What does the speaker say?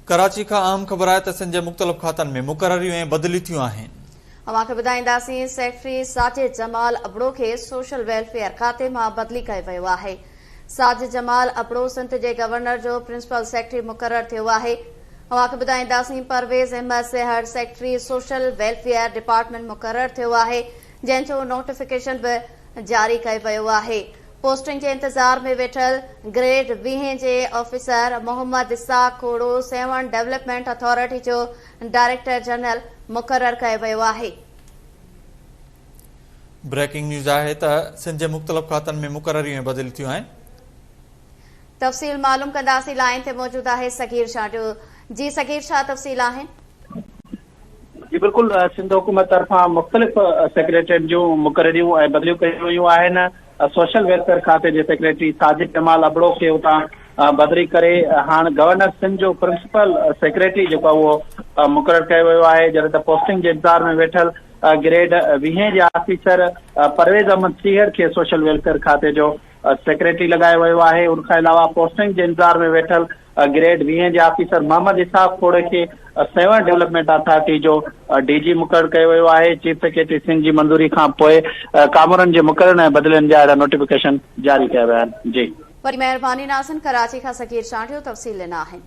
कराची का अहम खबर है सिंध के मुख्तलिफ खातन में मुकर्ररियूं ऐं बदली थियूं आहिनि। अवां खे ॿुधाईंदासीं सेक्रेटरी साजिद जमाल अबड़ो के सोशल वेलफेयर खाते में बदली कयो वियो आहे। साजिद जमाल अबड़ो सिंध के गवर्नर जो प्रिंसिपल सेक्रेटरी मुकर्रर थियो आहे। अवां खे ॿुधाईंदासीं Parvez Ahmed Sehar secretary social welfare department मुकर्रर थियो आहे, जंहिंजो नोटिफिकेशन भी जारी कयो वियो आहे। पोस्टिंग के इंतजार में वेठल ग्रेड 20 के officer Mohammad Ishaq Khoro 7 development authority जो डायरेक्टर जनरल मुकर्रर कयो वियो आहे। ब्रेकिंग न्यूज़ है सिंध के मुख्तलिफ खातन में मुकर्ररियूं ऐं बदली थियूं आहिनि। तफ़सील मालूम कंदासीं। लाइन ते मौजूद है सगीर शाह। जी सगीर, छा तफ़सील आहिनि? जी बिल्कुल, सिंध हुकूमत तरफा मुख्तलिफ सेक्रेटरीट जो मुकर्ररियूं ऐं बदलियूं कयूं वयूं आहिनि। सोशल वेलफेयर खाते के सेक्रेटरी साजिद जमाल अबड़ो के उतां बदली करे हाणे गवर्नर सिंध जो प्रिंसिपल सेक्रेटरी जो वो मुकर्रर किया वियो आहे। जॾहिं त पोस्टिंग के इंतजार में वेठल ग्रेड 20 के ऑफिसर परवेज़ अहमद सीहर के सोशल वेलफेयर खाते जो सेक्रेटरी लगायो वियो आहे। उनके अलावा पोस्टिंग के इंतजार में वेठल ग्रेड 20 के ऑफिसर मोहम्मद इसाक खोड़े के 7 डेवलपमेंट अथॉरिटी जो डीजी मुकर्रर किया वियो आहे। चीफ सेक्रेटरी सिंध की मंजूरी खां पोइ कामरनि जे मुकर्रर ऐं बदिलनि जा नोटिफिकेशन जारी किया विया आहिनि। जी वरी महिरबानी नाज़िन, कराची का सगीर शाह तफ़सील ॾिना आहिनि।